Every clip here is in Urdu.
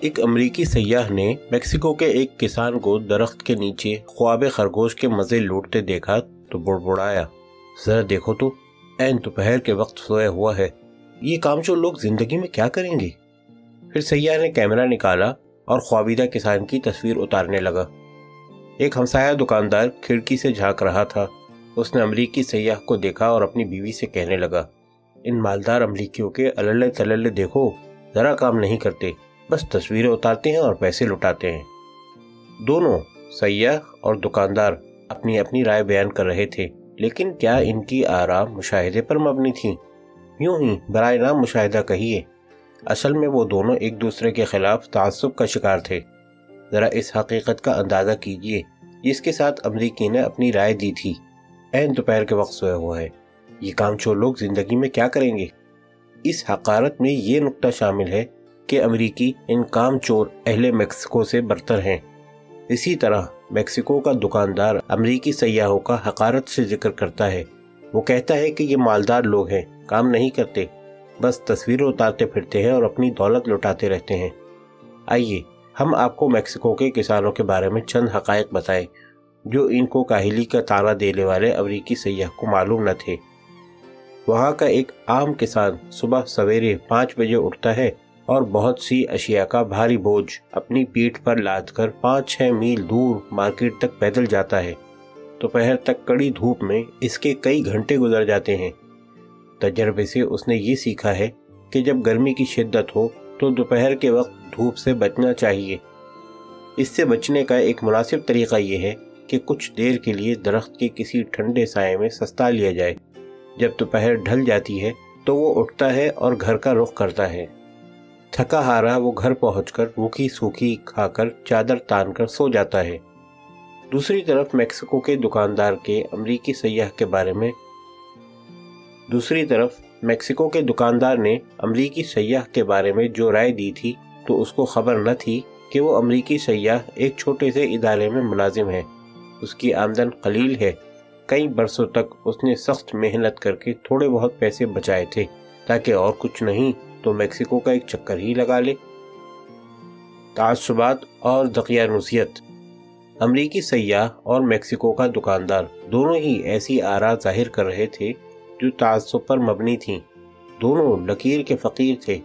ایک امریکی سیاح نے میکسیکو کے ایک کسان کو درخت کے نیچے خواب خرگوش کے مزے لوٹتے دیکھا تو بڑبڑایا، ذرا دیکھو تو عین دوپہر کے وقت سویا ہوا ہے، یہ کامچور لوگ زندگی میں کیا کریں گے؟ پھر سیاح نے کیمرہ نکالا اور خوابیدہ کسان کی تصویر اتارنے لگا۔ ایک ہمسایہ دکاندار کھڑکی سے جھانک رہا تھا۔ اس نے امریکی سیاح کو دیکھا اور اپنی بیوی سے کہنے لگا، ان مالدار امریکیوں کے اللے تللے دیکھو، ذرا کام نہیں کرتے، بس تصویریں اتارتے ہیں اور پیسے لٹاتے ہیں۔ دونوں سیاح اور دکاندار اپنی اپنی رائے بیان کر رہے تھے، لیکن کیا ان کی آراء مشاہدے پر مبنی تھیں؟ یوں ہی برائے نام مشاہدہ کہیے۔ اصل میں وہ دونوں ایک دوسرے کے خلاف تعصب کا شکار تھے۔ ذرا اس حقیقت کا اندازہ کیجئے جس کے ساتھ امریکی نے اپنی رائے دی تھی، عین دوپہر کے وقت سویا ہوا ہے، یہ کامچور لوگ زندگی میں کیا کریں گے؟ اس حقارت میں یہ نقطہ شامل ہے کہ امریکی ان کامچور اہل میکسیکو سے برتر ہیں۔ اسی طرح میکسیکو کا دکاندار امریکی سیاحوں کا حقارت سے ذکر کرتا ہے۔ وہ کہتا ہے کہ یہ مالدار لوگ ہیں، کام نہیں کرتے، بس تصویریں اتارتے پھرتے ہیں اور اپنی دولت لٹاتے رہتے ہیں۔ آئیے ہم آپ کو میکسیکو کے کسانوں کے بارے میں چند حقائق بتائیں جو ان کو کاہلی کا طعنہ دینے والے امریکی سیاح کو معلوم نہ تھے۔ وہاں کا ایک عام کسان صبح سویرے 5 بجے اٹھتا ہے اور بہت سی اشیاء کا بھاری بوجھ اپنی پیٹھ پر لاد کر 5-6 میل دور مارکیٹ تک پیدل جاتا ہے۔ دوپہر تک کڑی دھوپ میں اس کے کئی گھنٹے گزر جاتے ہیں۔ تجربے سے اس نے یہ سیکھا ہے کہ جب گرمی کی شدت ہو تو دوپہر کے وقت دھوپ سے بچنا چاہیے۔ اس سے بچنے کا ایک مناسب طریقہ یہ ہے کہ کچھ دیر کے لیے درخت کے کسی ٹھنڈے سائے میں سستا لیا جائے۔ جب دوپہر ڈھل جاتی ہے تو وہ اٹھتا ہے اور گھر کا رخ کرتا ہے۔ تھکا ہارا وہ گھر پہنچ کر روکھی سوکھی کھا کر چادر تان کر سو جاتا ہے۔ دوسری طرف میکسیکو کے دکاندار کے امریکی سیاح کے بارے میں میکسیکو کے دکاندار نے امریکی سیاح کے بارے میں جو رائے دی تھی تو اس کو خبر نہ تھی کہ وہ امریکی سیاح ایک چھوٹے سے ادارے میں ملازم ہے۔ اس کی آمدن قلیل ہے۔ کئی برسوں تک اس نے سخت محنت کر کے تھوڑے بہت پیسے بچائے تھے تاکہ اور کچھ نہیں تو میکسیکو کا ایک چکر ہی لگا لے۔ تعصبات اور دقیانوسیت۔ امریکی سیاح اور میکسیکو کا دکاندار دونوں ہی ایسی آراء ظاہر کر رہے تھے جو تعصب پر مبنی تھیں۔ دونوں لکیر کے فقیر تھے۔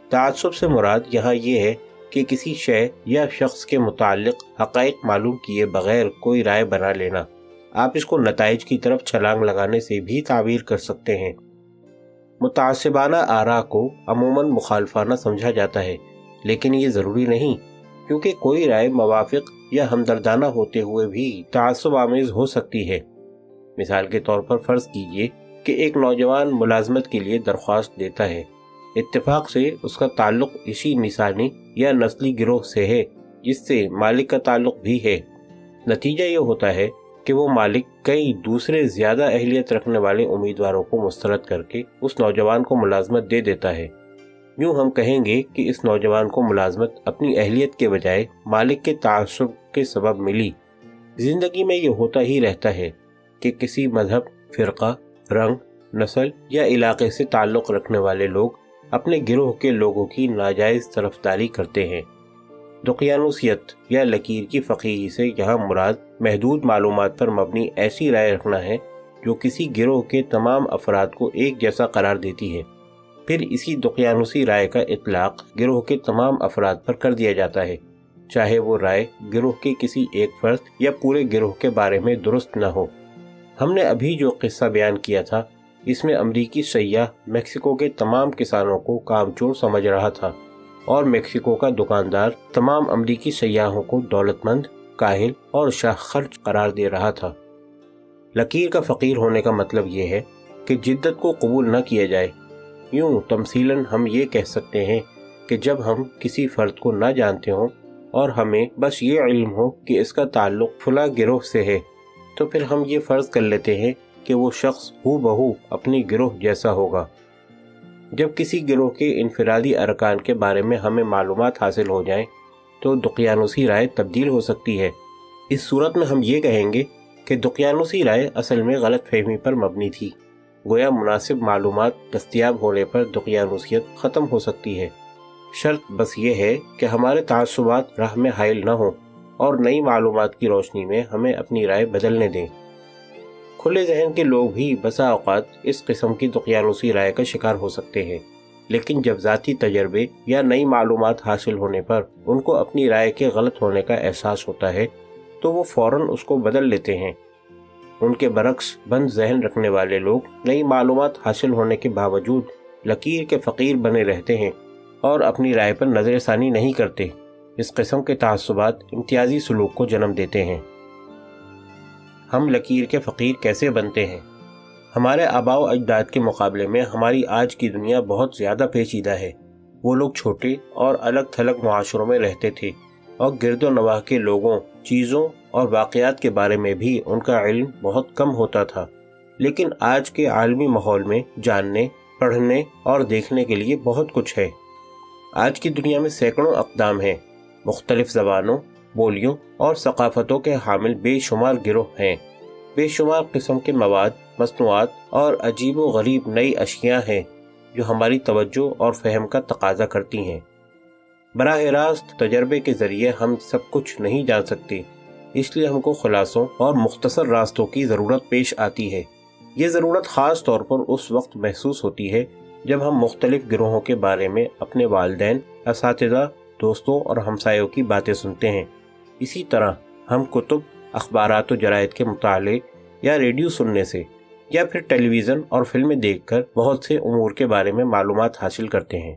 تعصب سے مراد یہاں یہ ہے کہ کسی شے یا شخص کے متعلق حقائق معلوم کیے بغیر کوئی رائے بنا لینا۔ آپ اس کو نتائج کی طرف چھلانگ لگانے سے بھی تعبیر کر سکتے ہیں۔ متعصبانہ آراء کو عموماً مخالفانہ سمجھا جاتا ہے، لیکن یہ ضروری نہیں، کیونکہ کوئی رائے موافق یا ہمدردانہ ہوتے ہوئے بھی تعصب آمیز ہو سکتی ہے۔ مثال کے طور پر فرض کیجئے کہ ایک نوجوان ملازمت کے لیے درخواست دیتا ہے۔ اتفاق سے اس کا تعلق اسی نسانی یا نسلی گروہ سے ہے جس سے مالک کا تعلق بھی ہے۔ نتیجہ یہ ہوتا ہے کہ وہ مالک کئی دوسرے زیادہ اہلیت رکھنے والے امیدواروں کو مسترد کر کے اس نوجوان کو ملازمت دے دیتا ہے۔ یوں ہم کہیں گے کہ اس نوجوان کو ملازمت اپنی اہلیت کے بجائے مالک کے تعصب کے سبب ملی۔ زندگی میں یہ ہوتا ہی رہتا ہے کہ کسی مذہب، فرقہ، رنگ، نسل یا علاقے سے تعلق رکھنے والے لوگ اپنے گروہ کے لوگوں کی ناجائز طرفداری کرتے ہیں۔ دقیانوسیت یا لکیر کی فقیری سے یہاں مراد محدود معلومات پر مبنی ایسی رائے رکھنا ہے جو کسی گروہ کے تمام افراد کو ایک جیسا قرار دیتی ہے۔ پھر اسی دقیانوسی رائے کا اطلاق گروہ کے تمام افراد پر کر دیا جاتا ہے، چاہے وہ رائے گروہ کے کسی ایک فرد یا پورے گروہ کے بارے میں درست نہ ہو۔ ہم نے ابھی جو قصہ بیان کیا تھا اس میں امریکی سیاح میکسیکو کے تمام کسانوں کو کامچور سمجھ رہا تھا اور میکسیکو کا دکاندار تمام امریکی سیاحوں کو دولت مند، کاہل اور شاہ خرچ قرار دے رہا تھا۔ لکیر کا فقیر ہونے کا مطلب یہ ہے کہ جدت کو قبول نہ کیا جائے۔ یوں تمثیلاً ہم یہ کہہ سکتے ہیں کہ جب ہم کسی فرد کو نہ جانتے ہوں اور ہمیں بس یہ علم ہو کہ اس کا تعلق فلاں گروہ سے ہے تو پھر ہم یہ فرض کر لیتے ہیں کہ وہ شخص ہو بہو اپنی گروہ جیسا ہوگا۔ جب کسی گروہ کے انفرادی ارکان کے بارے میں ہمیں معلومات حاصل ہو جائیں تو دقیانوسی رائے تبدیل ہو سکتی ہے۔ اس صورت میں ہم یہ کہیں گے کہ دقیانوسی رائے اصل میں غلط فہمی پر مبنی تھی۔ گویا مناسب معلومات دستیاب ہونے پر دقیانوسیت ختم ہو سکتی ہے۔ شرط بس یہ ہے کہ ہمارے تعصبات راہ میں حائل نہ ہوں اور نئی معلومات کی روشنی میں ہمیں اپنی رائے بدلنے دیں۔ کھلے ذہن کے لوگ بھی بسا اوقات اس قسم کی دقیانوسی رائے کا شکار ہو سکتے ہیں، لیکن جب ذاتی تجربے یا نئی معلومات حاصل ہونے پر ان کو اپنی رائے کے غلط ہونے کا احساس ہوتا ہے تو وہ فوراً اس کو بدل لیتے ہیں۔ ان کے برعکس بند ذہن رکھنے والے لوگ نئی معلومات حاصل ہونے کے باوجود لکیر کے فقیر بنے رہتے ہیں اور اپنی رائے پر نظر ثانی نہیں کرتے۔ اس قسم کے تعصبات امتیازی سلوک کو جنم دیتے ہیں۔ ہم لکیر کے فقیر کیسے بنتے ہیں؟ ہمارے آباء و اجداد کے مقابلے میں ہماری آج کی دنیا بہت زیادہ پیچیدہ ہے۔ وہ لوگ چھوٹے اور الگ تھلگ معاشروں میں رہتے تھے اور گرد و نواح کے لوگوں، چیزوں اور واقعات کے بارے میں بھی ان کا علم بہت کم ہوتا تھا۔ لیکن آج کے عالمی ماحول میں جاننے، پڑھنے اور دیکھنے کے لیے بہت کچھ ہے۔ آج کی دنیا میں سینکڑوں اقدام ہیں، مختلف زبانوں، بولیوں اور ثقافتوں کے حامل بے شمار گروہ ہیں، بے شمار قسم کے مواد، مصنوعات اور عجیب و غریب نئی اشیاء ہیں جو ہماری توجہ اور فہم کا تقاضا کرتی ہیں۔ براہ راست تجربے کے ذریعے ہم سب کچھ نہیں جان سکتے، اس لیے ہم کو خلاصوں اور مختصر راستوں کی ضرورت پیش آتی ہے۔ یہ ضرورت خاص طور پر اس وقت محسوس ہوتی ہے جب ہم مختلف گروہوں کے بارے میں اپنے والدین، اساتذہ، دوستوں اور ہمسایوں کی باتیں سنتے ہیں۔ اسی طرح ہم کتب، اخبارات و جرائد کے مطالعے یا ریڈیو سننے سے یا پھر ٹیلی ویژن اور فلمیں دیکھ کر بہت سے امور کے بارے میں معلومات حاصل کرتے ہیں۔